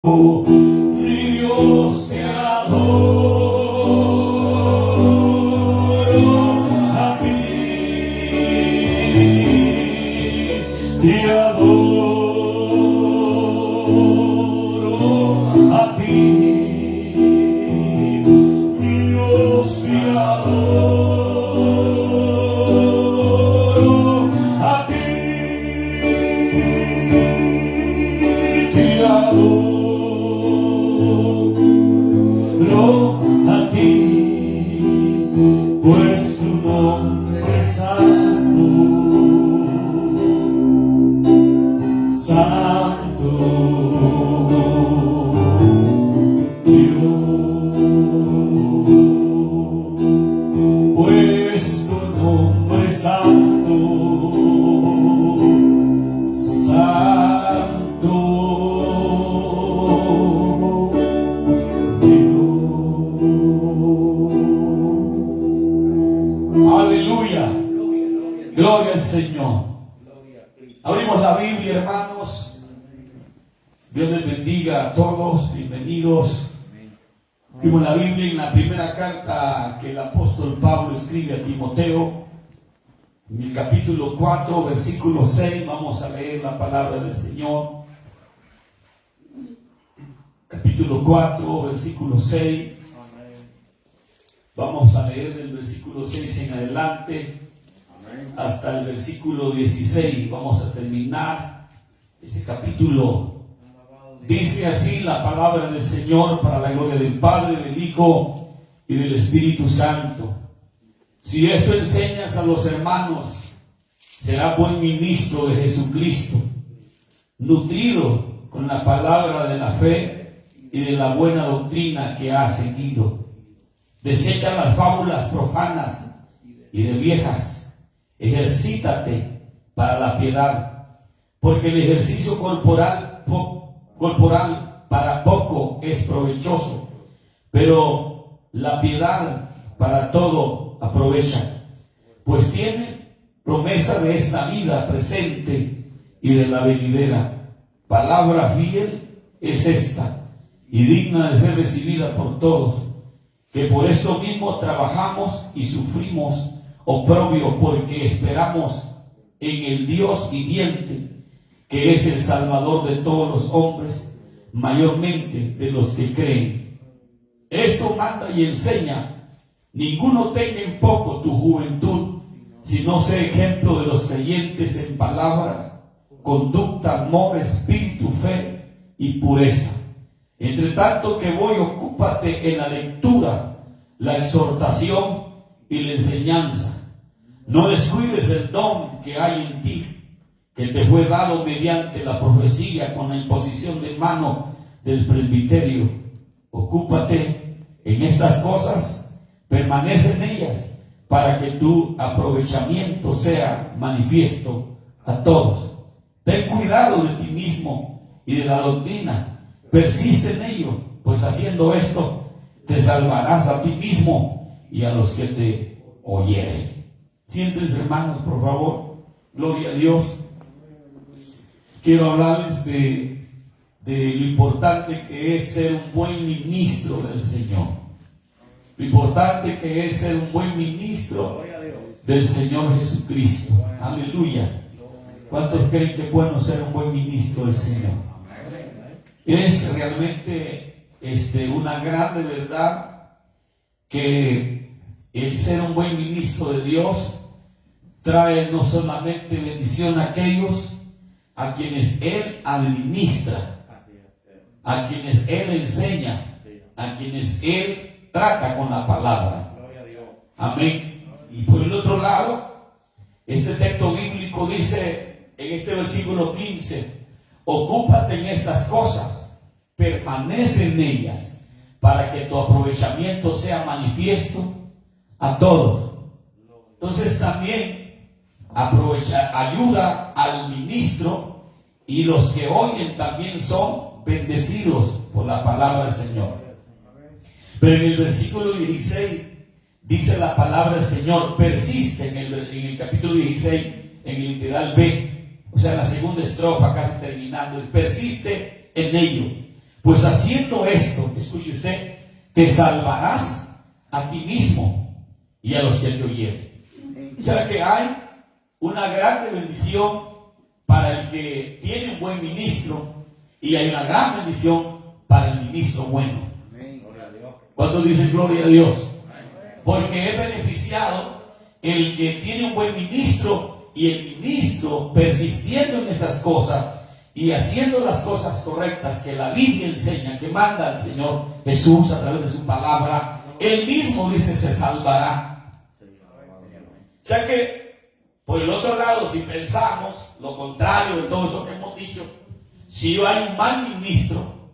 Mi Dios, te adoro a ti, te adoro a ti, mi Dios, te adoro a ti, te adoro a ti, pues tu nombre es santo, santo Dios, pues tu nombre es santo, santo Aleluya, gloria al Señor. Abrimos la Biblia, hermanos. Dios les bendiga a todos, bienvenidos. Abrimos la Biblia en la primera carta que el apóstol Pablo escribe a Timoteo, en el capítulo 4, versículo 6. Vamos a leer la palabra del Señor. Capítulo 4, versículo 6. Vamos a leer del versículo 6 en adelante hasta el versículo 16. Vamos a terminar ese capítulo. Dice así la palabra del Señor, para la gloria del Padre, del Hijo y del Espíritu Santo. Si esto enseñas a los hermanos, será buen ministro de Jesucristo, nutrido con la palabra de la fe y de la buena doctrina que has seguido. Desecha las fábulas profanas y de viejas. Ejercítate para la piedad, porque el ejercicio corporal para poco es provechoso, pero la piedad para todo aprovecha, pues tiene promesa de esta vida presente y de la venidera. Palabra fiel es esta y digna de ser recibida por todos, que por esto mismo trabajamos y sufrimos oprobio, porque esperamos en el Dios viviente, que es el Salvador de todos los hombres, mayormente de los que creen. Esto manda y enseña: ninguno tenga en poco tu juventud, sino sé ejemplo de los creyentes en palabras, conducta, amor, espíritu, fe y pureza. Entre tanto que voy, ocúpate en la lectura, la exhortación y la enseñanza. No descuides el don que hay en ti, que te fue dado mediante la profecía con la imposición de mano del presbiterio. Ocúpate en estas cosas, permanece en ellas, para que tu aprovechamiento sea manifiesto a todos. Ten cuidado de ti mismo y de la doctrina. Persiste en ello, pues haciendo esto te salvarás a ti mismo y a los que te oyeren. Siéntense, hermanos, por favor. Gloria a Dios. Quiero hablarles de lo importante que es ser un buen ministro del Señor. Lo importante que es ser un buen ministro del Señor Jesucristo. Aleluya. ¿Cuántos creen que es bueno ser un buen ministro del Señor? Es realmente una grande verdad que el ser un buen ministro de Dios trae no solamente bendición a aquellos a quienes Él administra, a quienes Él enseña, a quienes Él trata con la palabra. Amén. Y por el otro lado, este texto bíblico dice en este versículo 15: ocúpate en estas cosas, permanece en ellas, para que tu aprovechamiento sea manifiesto a todos. Entonces también ayuda al ministro, y los que oyen también son bendecidos por la palabra del Señor. Pero en el versículo 16 dice la palabra del Señor, persiste en el capítulo 16, en el literal B, o sea, la segunda estrofa casi terminando, persiste en ello, Pues haciendo esto, escuche usted, te salvarás a ti mismo y a los que te oyeren. O sea que hay una grande bendición para el que tiene un buen ministro y hay una gran bendición para el ministro bueno. ¿Cuántos dicen gloria a Dios? Porque es beneficiado el que tiene un buen ministro y el ministro persistiendo en esas cosas y haciendo las cosas correctas que la Biblia enseña, que manda el Señor Jesús a través de su palabra. Él mismo dice se salvará. O sea que por el otro lado, si pensamos lo contrario de todo eso que hemos dicho, si hay un mal ministro,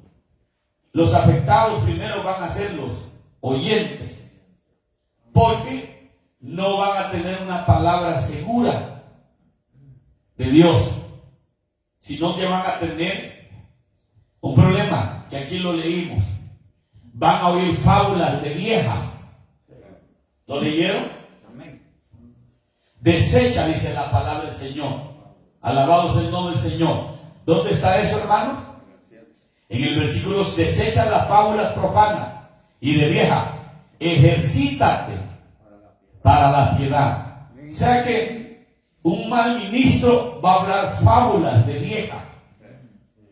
los afectados primero van a ser los oyentes, porque no van a tener una palabra segura de Dios, sino que van a tener un problema, que aquí lo leímos. Van a oír fábulas de viejas. ¿Lo leyeron? Desecha, dice la palabra del Señor. Alabado sea el nombre del Señor. ¿Dónde está eso, hermanos? En el versículo: desecha las fábulas profanas y de viejas, ejercítate para la piedad. O sea que un mal ministro va a hablar fábulas de viejas.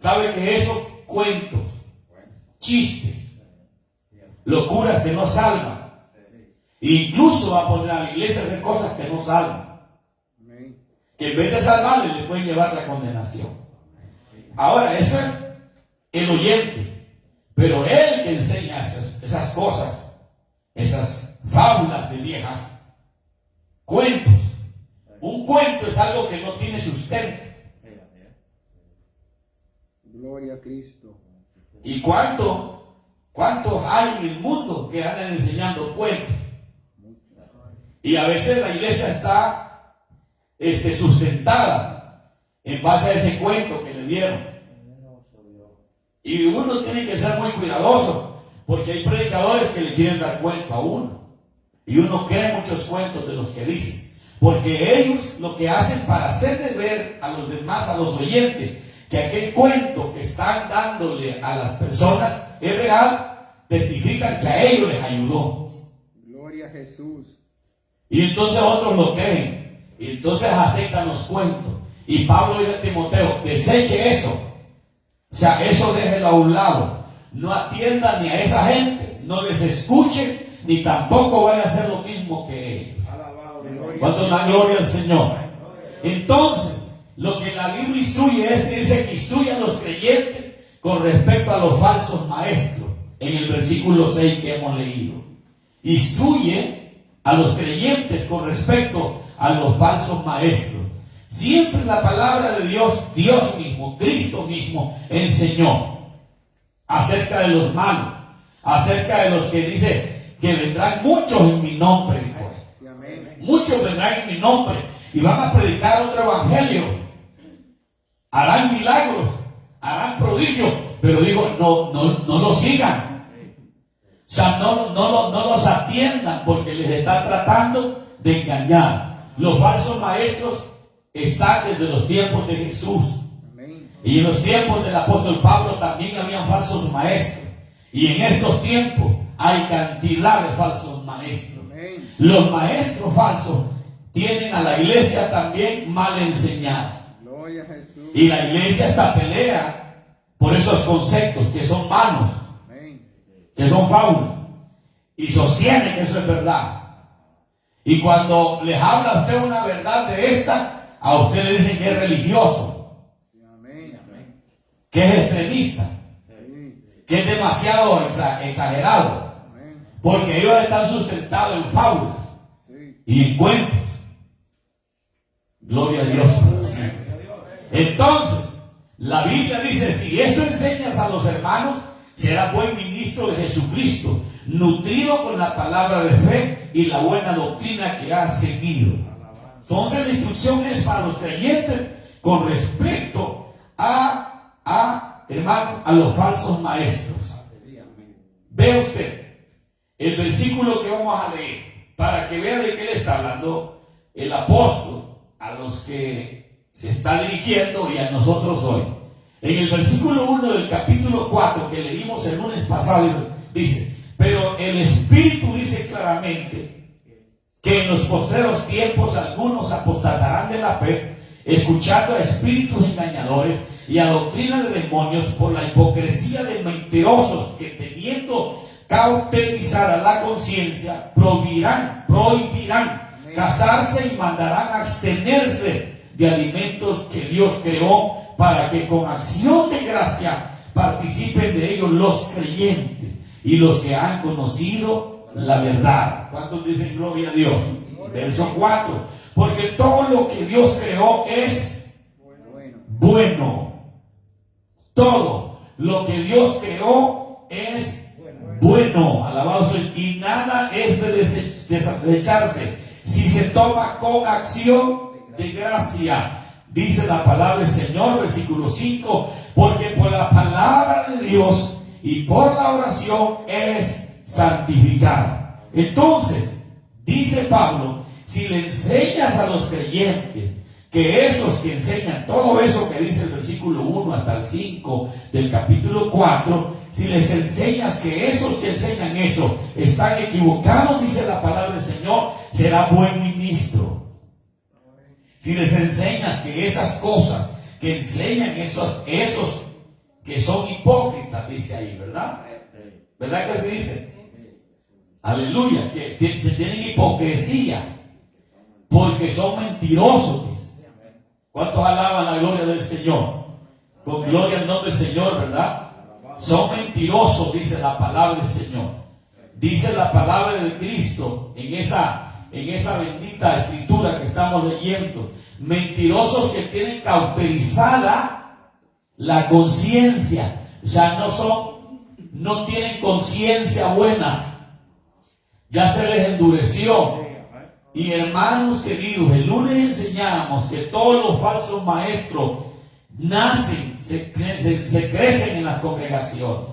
¿Sabe que eso? Cuentos, chistes, locuras que no salvan. Incluso va a poner a la iglesia a hacer cosas que no salvan, que en vez de salvarle le pueden llevar la condenación. Ahora, ese es el oyente, pero él que enseña esas cosas, esas fábulas de viejas, cuentos. Un cuento es algo que no tiene sustento. Gloria a Cristo. ¿Y cuántos hay en el mundo que andan enseñando cuentos? Y a veces la iglesia está sustentada en base a ese cuento que le dieron. Y uno tiene que ser muy cuidadoso, porque hay predicadores que le quieren dar cuento a uno. Y uno cree muchos cuentos de los que dicen, porque ellos lo que hacen para hacerle ver a los demás, a los oyentes, que aquel cuento que están dándole a las personas es real, testifican que a ellos les ayudó. Gloria a Jesús. Y entonces otros lo creen, y entonces aceptan los cuentos. Y Pablo dice a Timoteo: deseche eso. O sea, eso déjelo a un lado. No atienda ni a esa gente, no les escuche, ni tampoco vaya a hacer lo mismo que ellos. ¿Cuánto da gloria al Señor? Entonces, lo que la Biblia instruye es que dice que instruye a los creyentes con respecto a los falsos maestros. En el versículo 6 que hemos leído, instruye a los creyentes con respecto a los falsos maestros. Siempre la palabra de Dios, Dios mismo, Cristo mismo enseñó acerca de los malos, acerca de los que dice que vendrán muchos en mi nombre, dijo él. Muchos vendrán en mi nombre y van a predicar otro evangelio, harán milagros, harán prodigios, pero digo, no lo sigan. O sea, no los atiendan, porque les están tratando de engañar. Los falsos maestros están desde los tiempos de Jesús. Y en los tiempos del apóstol Pablo también habían falsos maestros. Y en estos tiempos hay cantidad de falsos maestros. Los maestros falsos tienen a la iglesia también mal enseñada. Y la iglesia está pelea por esos conceptos que son malos, que son fábulas, y sostiene que eso es verdad. Y cuando les habla a usted una verdad de esta, a usted le dicen que es religioso, que es extremista, que es demasiado exagerado, porque ellos están sustentados en fábulas y en cuentos. Gloria a Dios. Entonces, la Biblia dice: si esto enseñas a los hermanos, será buen ministro de Jesucristo, nutrido con la palabra de fe y la buena doctrina que has seguido. Entonces la instrucción es para los creyentes con respecto hermano, a los falsos maestros. Vea usted el versículo que vamos a leer, para que vea de qué le está hablando el apóstol a los que se está dirigiendo y a nosotros hoy. En el versículo 1 del capítulo 4 que leímos el lunes pasado, dice, pero el Espíritu dice claramente que en los postreros tiempos algunos apostatarán de la fe, escuchando a espíritus engañadores y a doctrina de demonios, por la hipocresía de mentirosos que, teniendo cauterizada la conciencia, prohibirán casarse y mandarán a abstenerse de alimentos que Dios creó, para que con acción de gracia participen de ellos los creyentes y los que han conocido la verdad. ¿Cuántos dicen gloria a Dios? Verso 4. Porque todo lo que Dios creó es bueno. Todo lo que Dios creó es bueno. Alabado sea. Y nada es de desecharse si se toma con acción de gracia. Dice la palabra del Señor, versículo 5, porque por la palabra de Dios y por la oración es santificado. Entonces, dice Pablo, si le enseñas a los creyentes que esos que enseñan todo eso que dice el versículo 1 hasta el 5 del capítulo 4, si les enseñas que esos que enseñan eso están equivocados, dice la palabra del Señor, será buen ministro. Si les enseñas que esas cosas que enseñan esos que son hipócritas, dice ahí, ¿verdad? ¿Verdad que se dice? Aleluya, que se tienen hipocresía porque son mentirosos. Dice. ¿Cuántos alaban la gloria del Señor? Con gloria al nombre del Señor, ¿verdad? Son mentirosos, dice la palabra del Señor. Dice la palabra de Cristo en esa bendita escritura que estamos leyendo. Mentirosos que tienen cauterizada la conciencia. O sea, no tienen conciencia buena. Ya se les endureció. Y hermanos queridos, el lunes enseñamos que todos los falsos maestros nacen, se crecen en las congregaciones.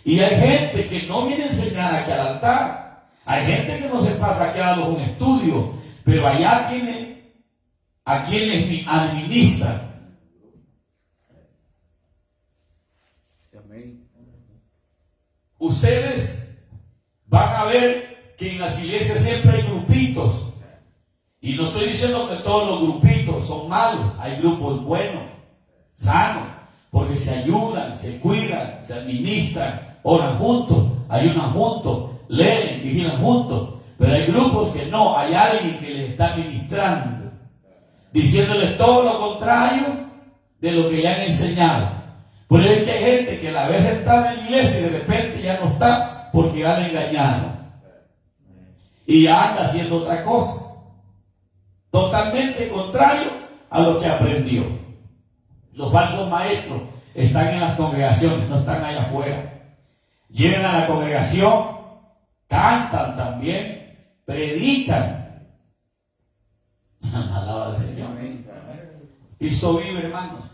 Y hay gente que no viene a enseñar aquí al altar. Hay gente que no se pasa aquí a darnos un estudio, pero allá tienen a quienes administran. Ustedes van a ver que en las iglesias siempre hay grupitos. Y no estoy diciendo que todos los grupitos son malos. Hay grupos buenos, sanos, porque se ayudan, se cuidan, se administran, oran juntos, ayunan juntos, leen, vigilan juntos. Pero hay grupos que no, hay alguien que les está ministrando, diciéndoles todo lo contrario de lo que le han enseñado. Por eso es que hay gente que a la vez está en la iglesia y de repente ya no está porque han engañado y ya anda haciendo otra cosa totalmente contrario a lo que aprendió. Los falsos maestros están en las congregaciones, no están allá afuera. Llegan a la congregación, cantan también, predican. Alaba al Señor. Cristo vive, hermanos.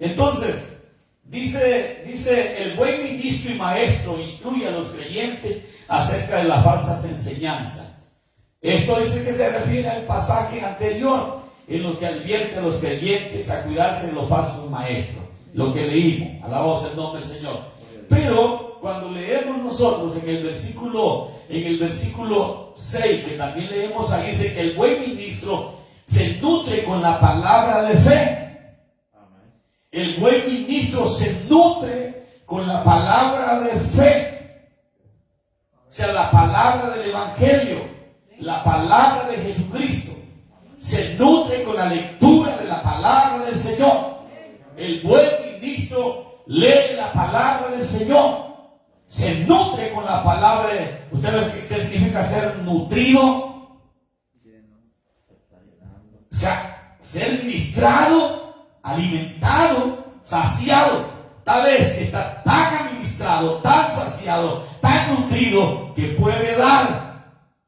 Entonces, dice el buen ministro y maestro instruye a los creyentes acerca de las falsas enseñanzas. Esto dice que se refiere al pasaje anterior en lo que advierte a los creyentes a cuidarse de los falsos maestros. Lo que leímos, alabamos el nombre del Señor. Pero cuando leemos nosotros en el versículo 6, que también leemos ahí, dice que el buen ministro se nutre con la palabra de fe. El buen ministro se nutre con la palabra de fe. O sea, la palabra del Evangelio, la palabra de Jesucristo. Se nutre con la lectura de la palabra del Señor. El buen ministro lee la palabra del Señor. Se nutre con la palabra de... ¿Ustedes qué significa ser nutrido? O sea, ser ministrado, alimentado, saciado. Tal vez que está tan administrado, tan saciado, tan nutrido que puede dar.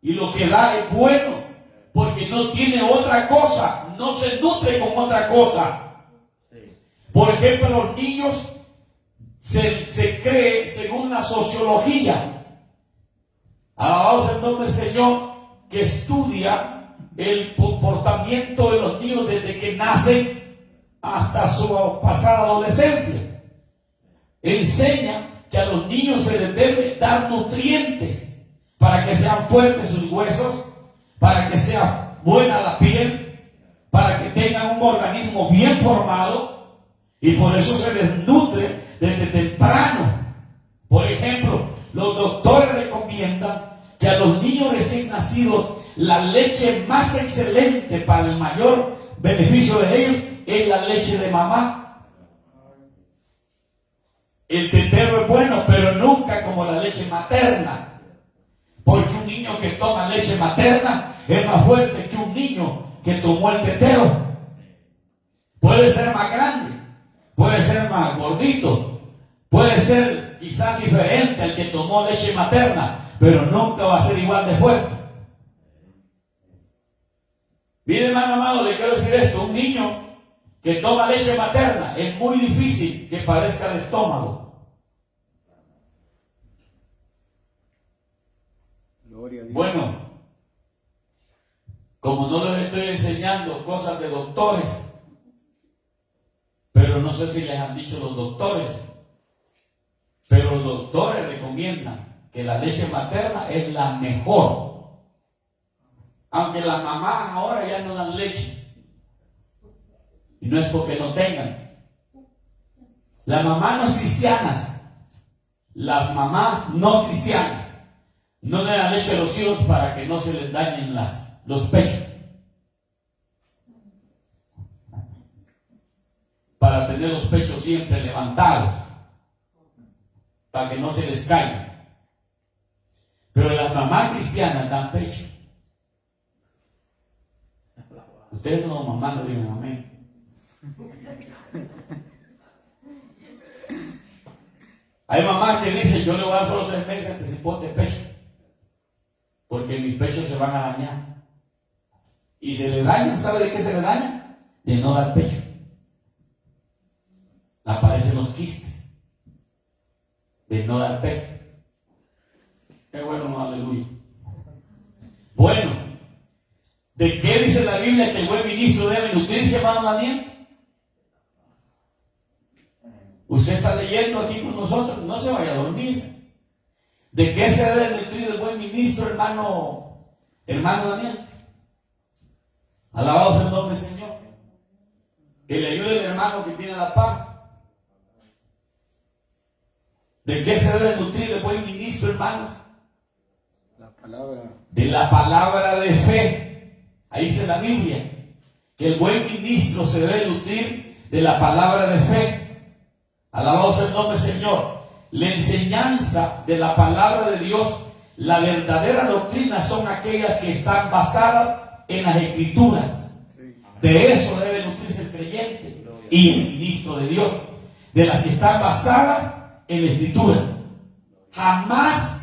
Y lo que da es bueno, porque no tiene otra cosa, no se nutre con otra cosa. Por ejemplo, los niños se cree, según la sociología, alabados el nombre del Señor, que estudia el comportamiento de los niños desde que nacen hasta su pasada adolescencia. Enseña que a los niños se les debe dar nutrientes para que sean fuertes sus huesos, para que sea buena la piel, para que tengan un organismo bien formado, y por eso se les nutre desde temprano. Por ejemplo, los doctores recomiendan que a los niños recién nacidos la leche más excelente para el mayor beneficio de ellos es la leche de mamá. El tetero es bueno, pero nunca como la leche materna, porque un niño que toma leche materna es más fuerte que un niño que tomó el tetero. Puede ser más grande, puede ser más gordito, puede ser quizás diferente al que tomó leche materna, pero nunca va a ser igual de fuerte. Mire, hermano amado, le quiero decir esto: un niño que toma leche materna es muy difícil que padezca el estómago. Gloria a Dios. Bueno, como no les estoy enseñando cosas de doctores, pero no sé si les han dicho los doctores, pero los doctores recomiendan que la leche materna es la mejor. Aunque las mamás ahora ya no dan leche, y no es porque no tengan. Las mamás no cristianas, las mamás no cristianas, no le dan leche a los hijos para que no se les dañen los pechos, para tener los pechos siempre levantados, para que no se les caigan. Pero las mamás cristianas dan pecho. Ustedes no, mamá, no digan amén. Hay mamás que dicen: yo le voy a dar solo 3 meses de cipote de pecho, porque mis pechos se van a dañar. Y se le dañan, ¿sabe de qué se le dañan? De no dar pecho. Aparecen los quistes de no dar pecho. Qué bueno, no, aleluya. Bueno, ¿de qué dice la Biblia que el buen ministro debe nutrirse, hermano Daniel? Usted está leyendo aquí con nosotros, no se vaya a dormir. ¿De qué se debe nutrir el buen ministro, hermano Daniel? Alabado sea el nombre del Señor. Que le ayude el hermano que tiene la paz. ¿De qué se debe nutrir el buen ministro, hermanos? La palabra. De la palabra de fe. Ahí dice la Biblia que el buen ministro se debe nutrir de la palabra de fe. Alabado sea el nombre del Señor. La enseñanza de la palabra de Dios, la verdadera doctrina, son aquellas que están basadas en las Escrituras. De eso debe nutrirse el creyente y el ministro de Dios, de las que están basadas en la Escritura. Jamás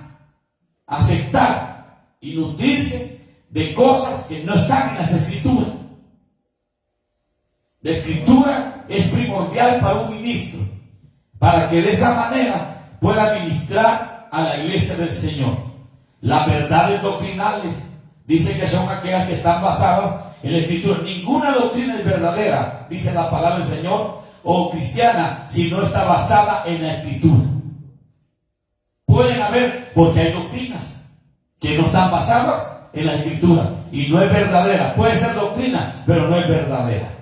aceptar y nutrirse de cosas que no están en las Escrituras. La Escritura es primordial para un ministro, para que de esa manera pueda ministrar a la iglesia del Señor. Las verdades doctrinales dice que son aquellas que están basadas en la Escritura. Ninguna doctrina es verdadera, dice la palabra del Señor, o cristiana, si no está basada en la Escritura. Pueden haber, porque hay doctrinas que no están basadas en la Escritura y no es verdadera. Puede ser doctrina, pero no es verdadera.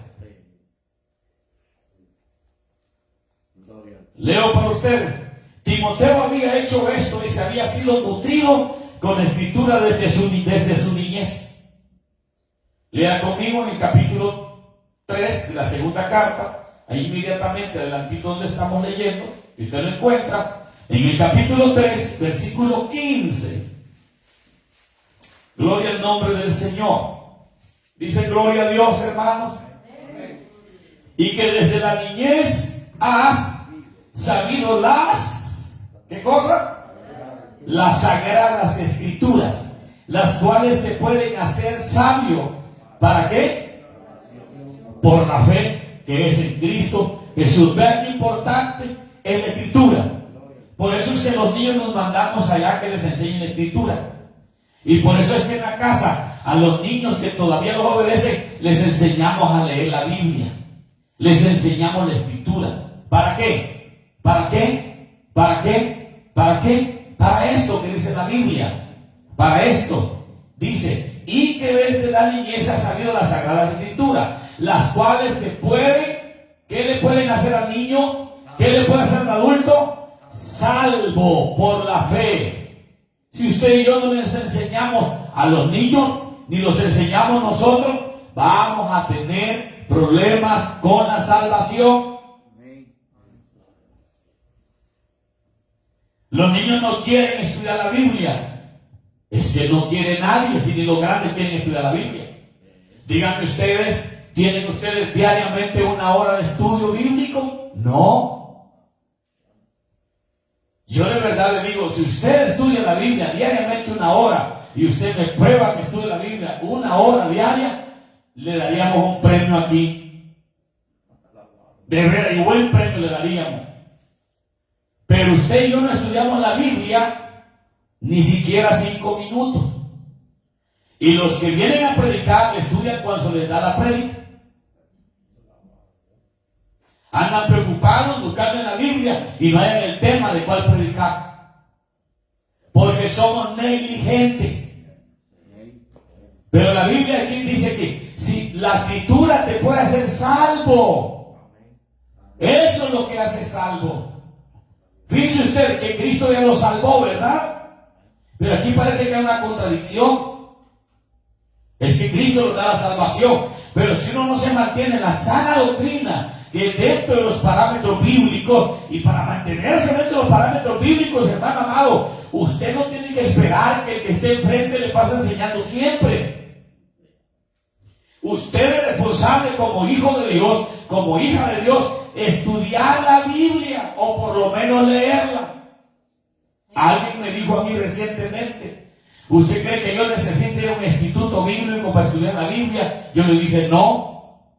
Leo para ustedes. Timoteo había hecho esto y se había sido nutrido con la Escritura desde su niñez. Lea conmigo en el capítulo 3 de la segunda carta, ahí inmediatamente adelantito donde estamos leyendo, y usted lo encuentra en el capítulo 3, versículo 15. Gloria al nombre del Señor. Dice: gloria a Dios, hermanos. Y que desde la niñez has sabido ¿qué cosa? Las sagradas Escrituras, las cuales te pueden hacer sabio. ¿Para qué? Por la fe que es en Cristo Jesús. Vean qué importante es la Escritura. Por eso es que los niños nos mandamos allá que les enseñen la Escritura. Y por eso es que en la casa a los niños que todavía los obedecen les enseñamos a leer la Biblia, Les enseñamos la escritura. ¿Para qué? ¿Para qué? ¿Para qué? ¿Para qué? Para esto que dice la Biblia. Para esto. Dice, y que desde la niñez ha sabido la Sagrada Escritura, las cuales ¿qué le pueden hacer al niño? ¿Qué le puede hacer al adulto? Salvo por la fe. Si usted y yo no les enseñamos a los niños, ni los enseñamos nosotros, vamos a tener problemas con la salvación. Los niños no quieren estudiar la Biblia. Es que no quiere nadie, si ni los grandes quieren estudiar la Biblia. Díganme ustedes, ¿tienen ustedes diariamente una hora de estudio bíblico? No. Yo de verdad le digo, si usted estudia la Biblia diariamente una hora, y usted me prueba que estudia la Biblia una hora diaria, le daríamos un premio aquí. De verdad, y buen premio le daríamos. Pero usted y yo no estudiamos la Biblia ni siquiera 5 minutos. Y los que vienen a predicar estudian cuando les da la prédica. Andan preocupados buscando en la Biblia y no hayan el tema de cuál predicar. Porque somos negligentes. Pero la Biblia aquí dice que si la escritura te puede hacer salvo, eso es lo que hace salvo. Fíjese usted que Cristo ya lo salvó, ¿verdad? Pero aquí parece que hay una contradicción. Es que Cristo nos da la salvación, pero si uno no se mantiene en la sana doctrina, que dentro de los parámetros bíblicos, y para mantenerse dentro de los parámetros bíblicos, hermano amado, usted no tiene que esperar que el que esté enfrente le pase enseñando siempre. Usted es responsable como hijo de Dios, como hija de Dios, estudiar la Biblia, o por lo menos leerla. Alguien me dijo a mí recientemente, ¿usted cree que yo necesito ir a un instituto bíblico para estudiar la Biblia? Yo le dije, no,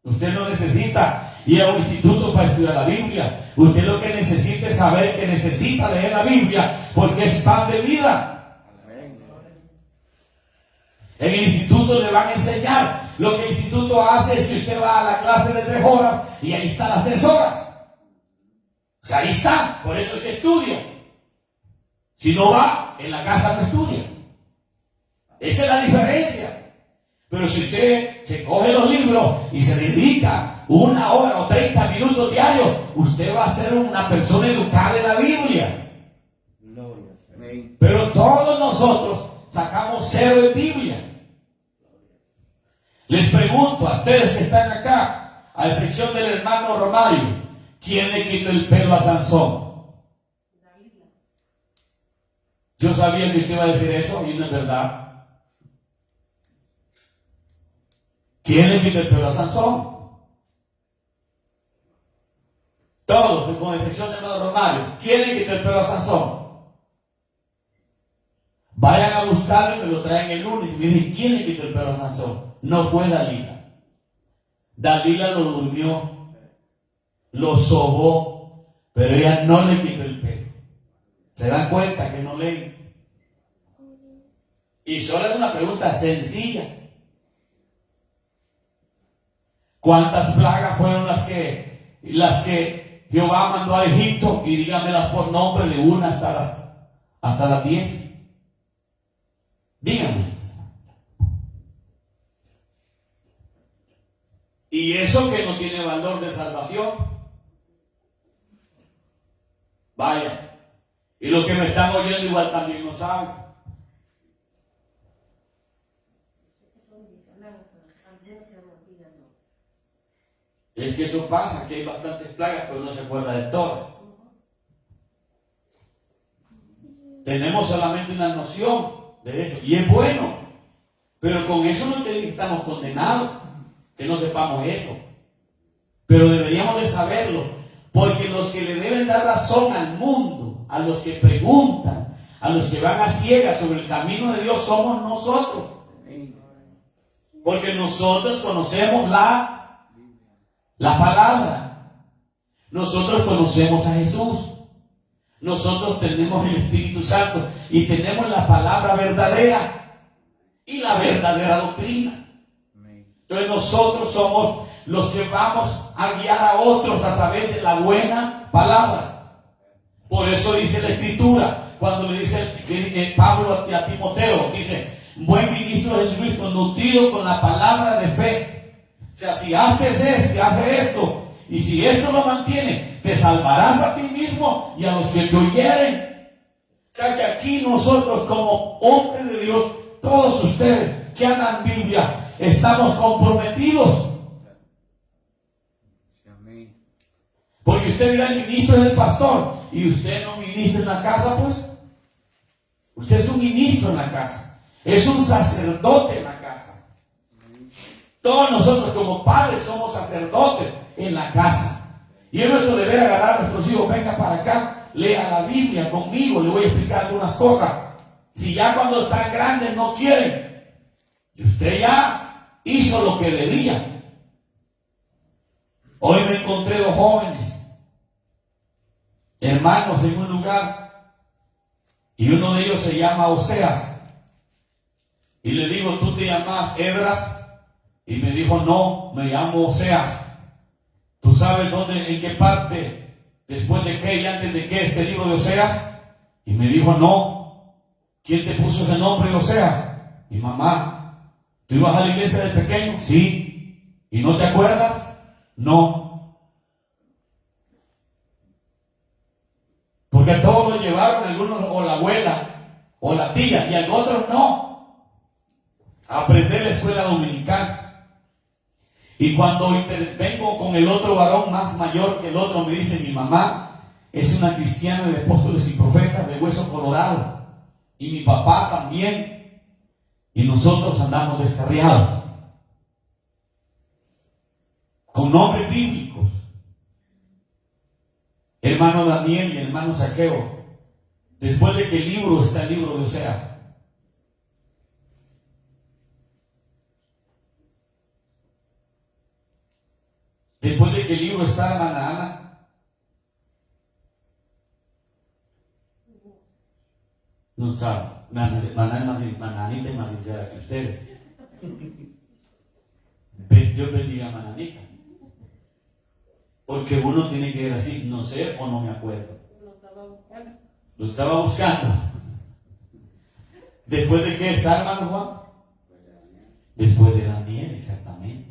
usted no necesita ir a un instituto para estudiar la Biblia. Usted lo que necesita es saber que necesita leer la Biblia, porque es pan de vida. En el instituto le van a enseñar. Lo que el instituto hace es que usted va a la clase de 3 horas y ahí está las 3 horas. O sea, ahí está, por eso es que estudia. Si no va, en la casa no estudia. Esa es la diferencia. Pero si usted se coge los libros y se dedica 1 hora o 30 minutos diarios, usted va a ser una persona educada en la Biblia. Pero todos nosotros sacamos 0 en Biblia. Les pregunto a ustedes que están acá, a excepción del hermano Romario, ¿quién le quitó el pelo a Sansón? Yo sabía que usted iba a decir eso y no es verdad. ¿Quién le quitó el pelo a Sansón? Todos, con excepción del hermano Romario. ¿Quién le quitó el pelo a Sansón? Vayan a buscarlo y me lo traen el lunes y me dicen, ¿quién le quitó el pelo a Sansón? No fue Dalila. Dalila lo durmió, lo sobó, pero ella no le quitó el pelo. ¿Se dan cuenta que no leen? Y solo es una pregunta sencilla. ¿Cuántas plagas fueron las que Jehová mandó a Egipto? Y díganmelas por nombre, de una hasta las 10. Díganme. Y eso que no tiene valor de salvación. Vaya. Y los que me están oyendo igual también lo saben. Es que eso pasa, que hay bastantes plagas, pero no se acuerda de todas. Tenemos solamente una noción de eso, y es bueno. Pero con eso no te digo que estamos condenados, que no sepamos eso. Pero deberíamos de saberlo, porque los que le deben dar razón al mundo, a los que preguntan, a los que van a ciegas sobre el camino de Dios, somos nosotros. Porque nosotros conocemos la palabra. Nosotros conocemos a Jesús. Nosotros tenemos el Espíritu Santo y tenemos la palabra verdadera y la verdadera doctrina. Entonces nosotros somos los que vamos a guiar a otros a través de la buena palabra. Por eso dice la Escritura, cuando le dice Pablo a Timoteo, dice, buen ministro de Jesucristo, nutrido con la palabra de fe. O sea, si haces esto, y si esto lo mantiene, te salvarás a ti mismo y a los que te oyeren. O sea, que aquí nosotros como hombres de Dios, todos ustedes que andan Biblia, estamos comprometidos. Porque usted dirá, el ministro es el pastor, y usted no ministra en la casa, pues. Usted es un ministro en la casa, es un sacerdote en la casa. Todos nosotros como padres somos sacerdotes en la casa. Y es nuestro deber agarrar a nuestros hijos, venga para acá, lea la Biblia conmigo, le voy a explicar algunas cosas. Si ya cuando están grandes no quieren, y usted ya hizo lo que debía. Hoy me encontré dos jóvenes, hermanos, en un lugar, y uno de ellos se llama Oseas. Y le digo, ¿tú te llamas Edras? Y me dijo, no, me llamo Oseas. ¿Tú sabes dónde, en qué parte, después de qué y antes de qué este libro de Oseas? Y me dijo, no. ¿Quién te puso ese nombre de Oseas? Mi mamá. ¿Tú ibas a la iglesia de pequeño? Sí. ¿Y no te acuerdas? No. Porque a todos lo llevaron, algunos o la abuela o la tía, y a otros no. A aprender la escuela dominical. Y cuando vengo con el otro varón más mayor que el otro, me dice, mi mamá es una cristiana de apóstoles y profetas de hueso colorado. Y mi papá también. Y nosotros andamos descarriados. Con nombres bíblicos. Hermano Daniel y hermano Zaqueo. Después de que el libro está el libro de Oseas. Después de que el libro está hermana Ana. No sabe. Mananita es más sincera que ustedes. Dios bendiga a Mananita. Porque uno tiene que decir, no sé o no me acuerdo. Lo estaba buscando. ¿Después de qué está, hermano Juan? Después de Daniel, exactamente.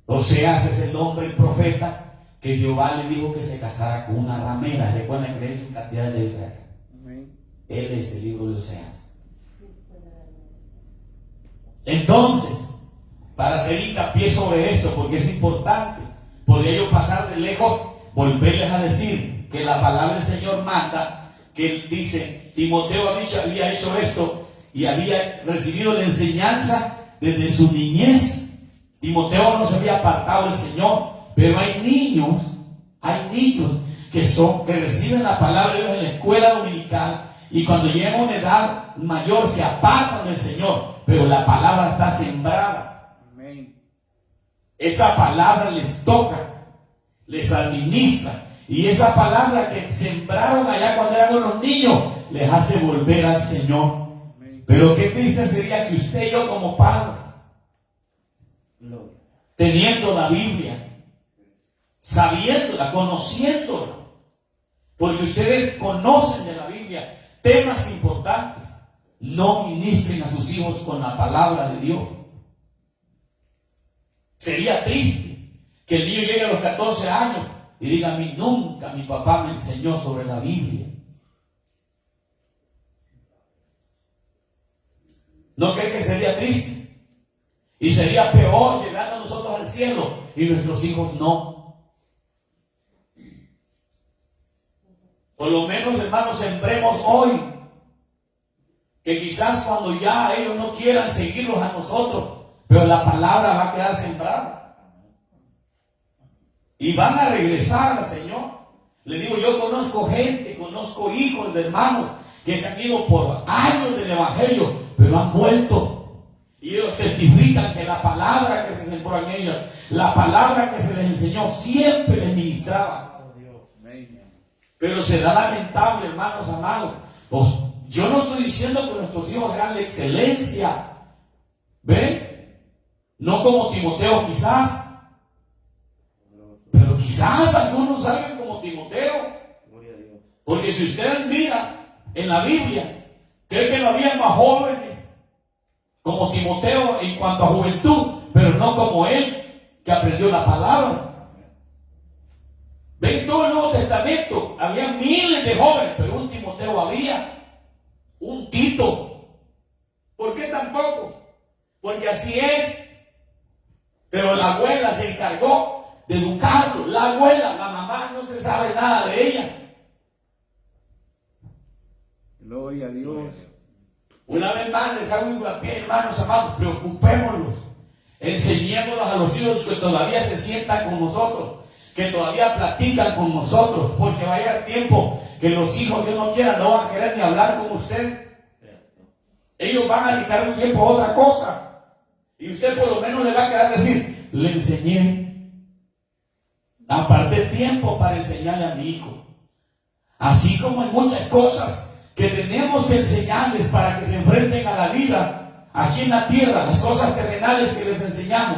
Oseas es el hombre, el profeta, que Jehová le dijo que se casara con una ramera. Recuerden que le hizo cantidad de veces acá. Él es el libro de Oseas. Entonces, para hacer hincapié sobre esto, porque es importante, podría yo pasar de lejos, volverles a decir que la palabra del Señor manda, que él dice, Timoteo había hecho esto y había recibido la enseñanza desde su niñez. Timoteo no se había apartado del Señor, pero hay niños que reciben la palabra de Dios en la escuela dominical, y cuando llegan a una edad mayor se apartan del Señor, pero la palabra está sembrada. Amén. Esa palabra les toca, les administra, y esa palabra que sembraron allá cuando eran unos niños les hace volver al Señor. Amén. Pero qué triste sería que usted y yo como padres, teniendo la Biblia, sabiéndola, conociéndola, porque ustedes conocen de la Biblia temas importantes, no ministren a sus hijos con la palabra de Dios. Sería triste que el niño llegue a los 14 años y diga, a mí nunca mi papá me enseñó sobre la Biblia. ¿No cree que sería triste? Y sería peor llegando nosotros al cielo y nuestros hijos no. Por lo menos, hermanos, sembremos hoy. Que quizás cuando ya ellos no quieran seguirlos a nosotros, pero la palabra va a quedar sembrada. Y van a regresar al Señor. Le digo, yo conozco gente, conozco hijos de hermanos que se han ido por años del Evangelio, pero han vuelto. Y ellos testifican que la palabra que se sembró en ellos, la palabra que se les enseñó, siempre les ministraba. Pero será lamentable, hermanos amados. Yo no estoy diciendo que nuestros hijos sean la excelencia. ¿Ven? No como Timoteo quizás, pero quizás algunos salgan como Timoteo. Porque si ustedes miran en la Biblia, creo que no había más jóvenes como Timoteo en cuanto a juventud, pero no como él, que aprendió la palabra. Ven todo el Nuevo Testamento, había miles de jóvenes, pero un Timoteo había, un Tito. ¿Por qué tan pocos? Porque así es. Pero la abuela se encargó de educarlo. La abuela, la mamá, no se sabe nada de ella. Gloria a Dios. Una vez más les hago hincapié, hermanos amados, preocupémoslos, enseñémoslos a los hijos que todavía se sientan con nosotros, que todavía platican con nosotros, porque va a llegar tiempo que los hijos, Dios no quiera, no van a querer ni hablar con usted. Ellos van a dedicar su tiempo a otra cosa, y usted por lo menos le va a quedar decir: le enseñé, aparté tiempo para enseñarle a mi hijo. Así como en muchas cosas que tenemos que enseñarles para que se enfrenten a la vida aquí en la tierra, las cosas terrenales que les enseñamos,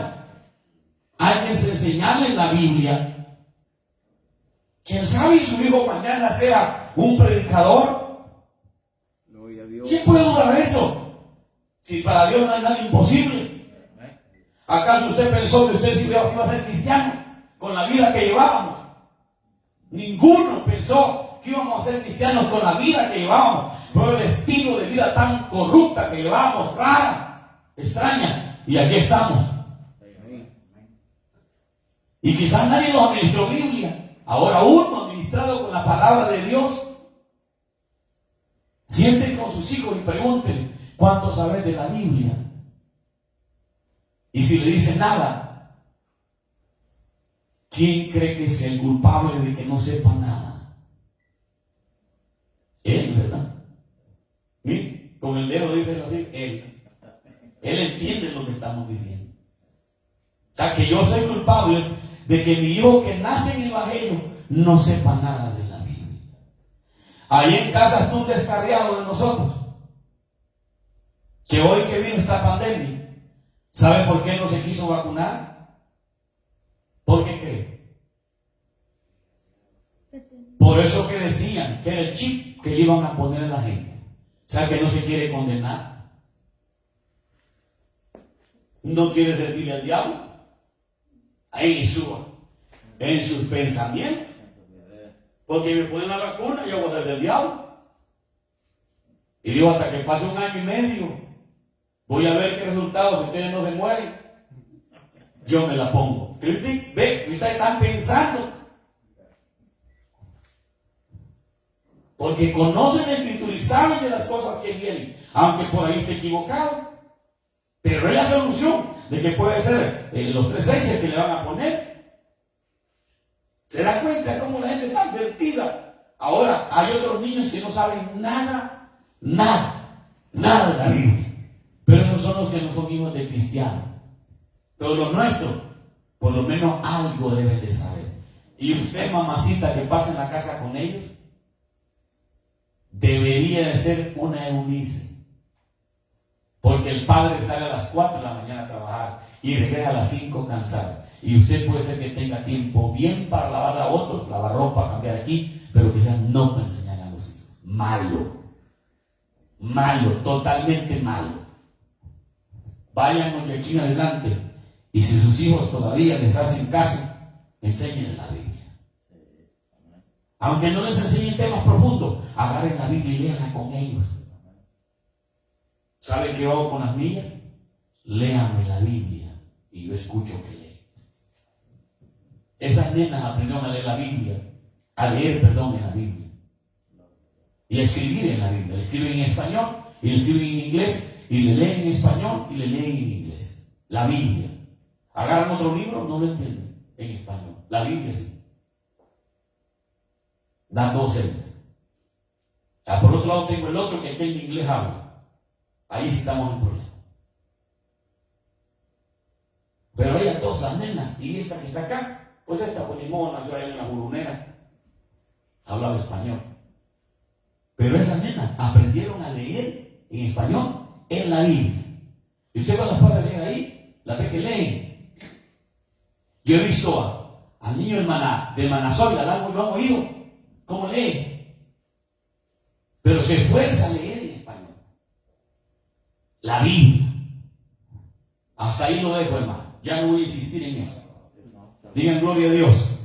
hay que enseñarles la Biblia. Quién sabe si su hijo mañana sea un predicador. Gloria a Dios. ¿Quién puede dudar de eso? Si para Dios no hay nada imposible. ¿Acaso usted pensó que usted iba a ser cristiano con la vida que llevábamos? Ninguno pensó que íbamos a ser cristianos con la vida que llevábamos, por el estilo de vida tan corrupta que llevábamos, rara, extraña, y aquí estamos. Y quizás nadie nos administró Biblia, ahora uno administrado con la palabra de Dios. Sienten con sus hijos y pregunten: ¿cuánto sabes de la Biblia? Y si le dicen nada, ¿quién cree que es el culpable de que no sepa nada? Él, ¿verdad? ¿Sí? Con el dedo dice así, él. Él entiende lo que estamos diciendo. O sea, que yo soy culpable de que mi hijo que nace en el Evangelio no sepa nada de la Biblia. Ahí en casa está un descarriado de nosotros, que hoy que vino esta pandemia, ¿sabe por qué no se quiso vacunar? ¿Por qué cree? Por eso que decían que era el chip que le iban a poner a la gente. O sea, que no se quiere condenar. No quiere servirle al diablo. En sus pensamientos. Porque me ponen la vacuna, yo voy a ser del diablo. Y digo, hasta que pase 1 año y medio, voy a ver qué resultados. Si ustedes no se mueren, yo me la pongo. Ve, ustedes están pensando. Porque conocen la Escritura y saben de las cosas que vienen, aunque por ahí esté equivocado. Pero es la solución de que puede ser los 3 6 que le van a poner. ¿Se da cuenta cómo la gente está advertida? Ahora, hay otros niños que no saben nada de la Biblia. Pero esos son los que no son hijos de cristianos. Pero los nuestros, por lo menos algo deben de saber. Y usted, mamacita, que pasa en la casa con ellos, debería de ser una Eunice, porque el padre sale a las 4 de la mañana a trabajar y regresa a las 5 cansado, y usted puede ser que tenga tiempo bien para lavar a otros, lavar ropa, cambiar aquí, pero quizás no para enseñar a los hijos. Malo, totalmente malo. Vayan de aquí en adelante, y si sus hijos todavía les hacen caso, enséñenles la Biblia. Aunque no les enseñen temas profundos, agarren la Biblia y léanla con ellos. ¿Saben qué hago con las mías? Léanme la Biblia y yo escucho que leen. Esas nenas aprendieron a leer la Biblia, en la Biblia. Y a escribir en la Biblia. Le escriben en español y le escriben en inglés y le leen en español y le leen en inglés. La Biblia. Agarran otro libro, no lo entienden en español. La Biblia sí. Dan 2 celdas. Por otro lado tengo el otro que aquí en inglés habla. Ahí sí estamos en problema. Pero ellas todas las nenas, y esta que está acá, pues esta pues ni modo, nació ahí en la jurunera, hablaba español. Pero esas nenas aprendieron a leer en español en la Biblia. Y usted cuando las puede leer ahí, la fe que lee. Yo he visto al niño de Manasol, lo han oído, cómo lee. Pero se esfuerza a leer en español. La Biblia. Hasta ahí lo dejo, hermano. Ya no voy a insistir en eso. Digan gloria a Dios.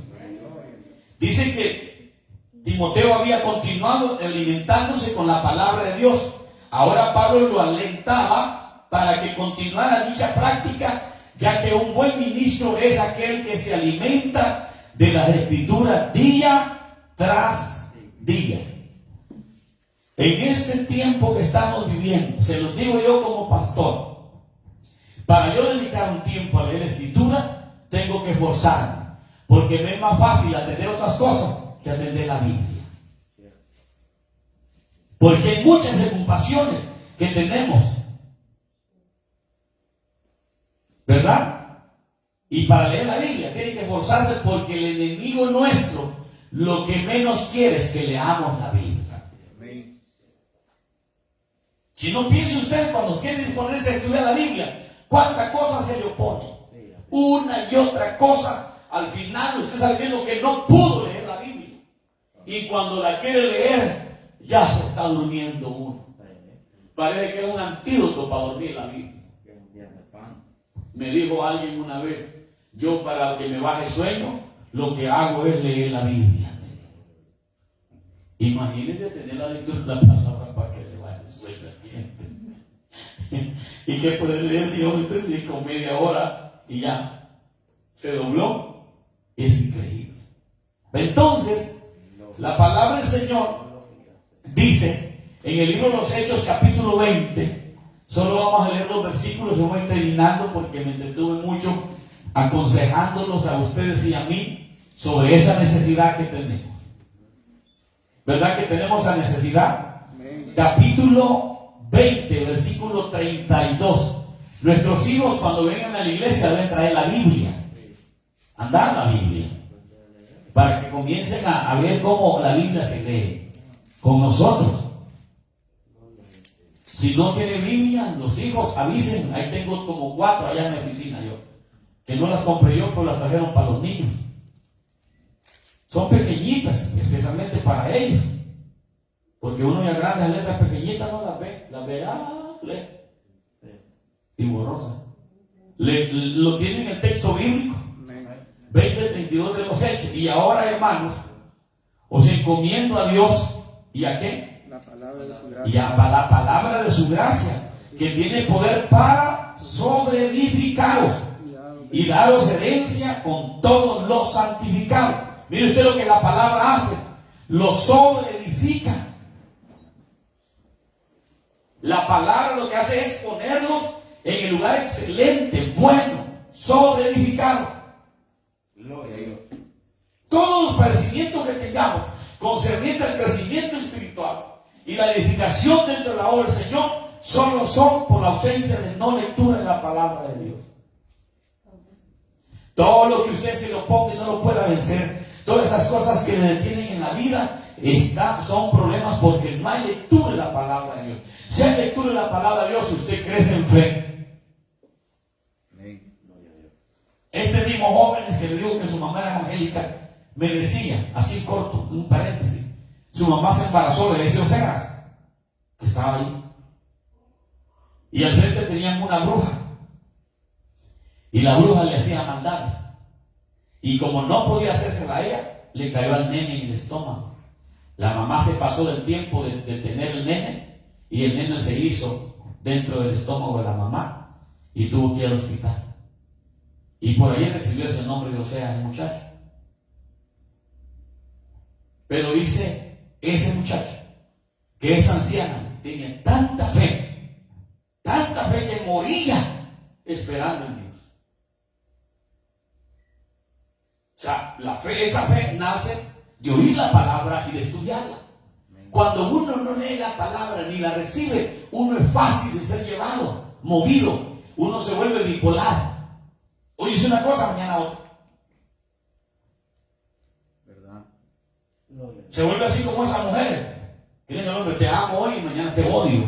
Dice que Timoteo había continuado alimentándose con la palabra de Dios. Ahora Pablo lo alentaba para que continuara dicha práctica, ya que un buen ministro es aquel que se alimenta de las Escrituras día tras día. En este tiempo que estamos viviendo, se lo digo yo como pastor, para yo dedicar un tiempo a leer Escritura, tengo que esforzarme, porque me es más fácil atender otras cosas que atender la Biblia. Porque hay muchas ocupaciones que tenemos, ¿verdad? Y para leer la Biblia tiene que esforzarse, porque el enemigo nuestro lo que menos quiere es que leamos la Biblia. Si no, piense usted cuando quiere disponerse a estudiar la Biblia, cuántas cosas se le opone. Una y otra cosa. Al final usted está viendo que no pudo leer la Biblia. Y cuando la quiere leer, ya se está durmiendo uno. Parece que es un antídoto para dormir la Biblia. Me dijo alguien una vez, yo para que me baje el sueño, lo que hago es leer la Biblia. Imagínese tener la lectura de la palabra para que le baje el sueño al cliente. Y que puede leer, digo, usted sí, con media hora y ya se dobló. Es increíble. Entonces, la palabra del Señor dice en el libro de los Hechos, capítulo 20, solo vamos a leer los versículos, yo voy terminando porque me entretuve mucho aconsejándolos a ustedes y a mí sobre esa necesidad que tenemos. ¿Verdad que tenemos la necesidad? Capítulo 20, versículo 32. Nuestros hijos cuando vengan a la iglesia deben traer la Biblia, andar la Biblia, para que comiencen a ver cómo la Biblia se lee con nosotros. Si no tiene Biblia, los hijos avisen. Ahí tengo como 4 allá en la oficina yo, que no las compré yo, pero las trajeron para los niños. Son pequeñitas, especialmente para ellos, porque uno ya grande, las letras pequeñitas no las ve, lee, y borrosa. Lo tienen en el texto bíblico, 20:32 de los Hechos. Y ahora, hermanos, os encomiendo a Dios, ¿y a qué? La palabra de su gracia. Y a la palabra de su gracia, que tiene poder para sobreedificaros y daros herencia con todos los santificados. Mire usted lo que la palabra hace, lo sobreedifica. La palabra lo que hace es ponerlos en el lugar excelente, bueno, sobreedificado. Todos los padecimientos que tengamos concernientes al crecimiento espiritual y la edificación dentro de la obra del Señor solo son por la ausencia de no lectura de la palabra de Dios. Todo lo que usted se lo ponga y no lo pueda vencer, todas esas cosas que le detienen en la vida, son problemas porque no hay lectura de la palabra de Dios. Si hay lectura de la palabra de Dios, usted crece en fe. Este mismo joven que le digo que su mamá era evangélica, me decía, así corto, un paréntesis, su mamá se embarazó de ese Oseas, que estaba ahí. Y al frente tenían una bruja. Y la bruja le hacía maldades. Y como no podía hacérsela a ella, le cayó al nene en el estómago. La mamá se pasó del tiempo de tener el nene, y el nene se hizo dentro del estómago de la mamá y tuvo que ir al hospital. Y por ahí recibió ese nombre de Oseas, el muchacho. Pero dice ese muchacho, que es anciana, tenía tanta fe que moría esperando en Dios. O sea, esa fe nace de oír la palabra y de estudiarla. Cuando uno no lee la palabra ni la recibe, uno es fácil de ser llevado, movido. Uno se vuelve bipolar. Hoy dice una cosa, mañana otra. ¿Verdad? Se vuelve así como esa mujer. Tiene el hombre, te amo hoy y mañana te odio.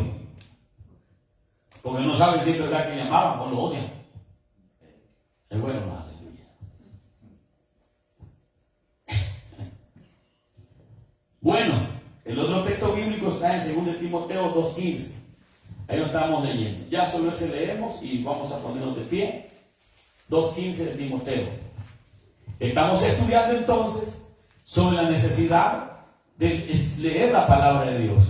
Porque no saben si es verdad que le amaban o lo odian. Es bueno, hermano, aleluya. Bueno, el otro texto bíblico está en 2 Timoteo 2:15. Ahí lo estamos leyendo. Ya solo ese leemos y vamos a ponernos de pie. 2:15 de Timoteo. Estamos estudiando entonces sobre la necesidad de leer la palabra de Dios.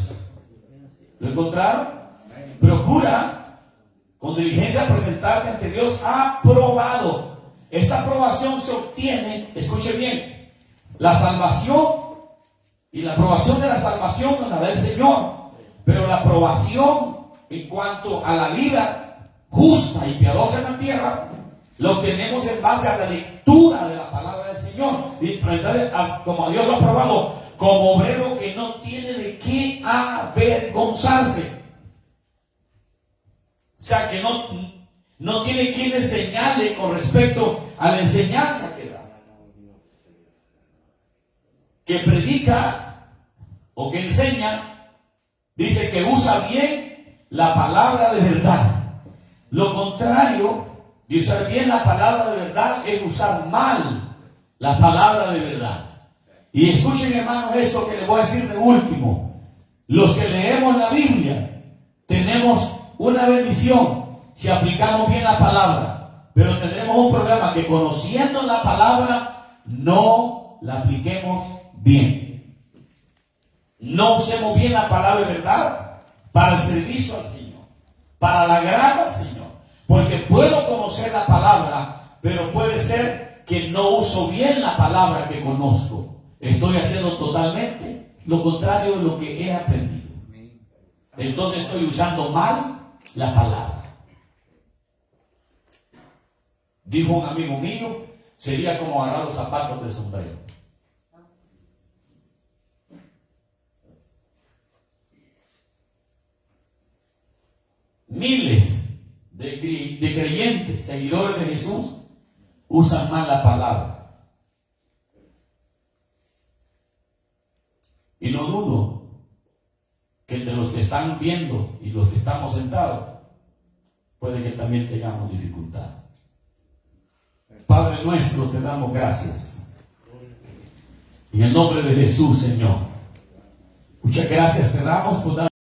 ¿Lo encontraron? Procura con diligencia presentarte ante Dios aprobado. Esta aprobación se obtiene, escuche bien, la salvación y la aprobación de la salvación nos la da el Señor, pero la aprobación en cuanto a la vida justa y piadosa en la tierra lo obtenemos en base a la lectura de la palabra del Señor y como a Dios ha aprobado como obrero que no tiene de qué avergonzarse. O sea, que no tiene quien enseñarle con respecto a la enseñanza que da. Que predica o que enseña, dice que usa bien la palabra de verdad. Lo contrario de usar bien la palabra de verdad es usar mal la palabra de verdad. Y escuchen, hermanos, esto que les voy a decir de último. Los que leemos la Biblia tenemos una bendición si aplicamos bien la palabra, pero tendremos un problema que conociendo la palabra no la apliquemos bien. No usemos bien la palabra de verdad para el servicio al Señor, para la agrado al Señor, porque puedo conocer la palabra, pero puede ser que no uso bien la palabra que conozco. Estoy haciendo totalmente lo contrario de lo que he aprendido. Entonces estoy usando mal la palabra. Dijo un amigo mío, sería como agarrar los zapatos del sombrero. Miles de creyentes, seguidores de Jesús, usan mal la palabra. Y no dudo que entre los que están viendo y los que estamos sentados, puede que también tengamos dificultad. Padre nuestro, te damos gracias. En el nombre de Jesús, Señor. Muchas gracias te damos por dar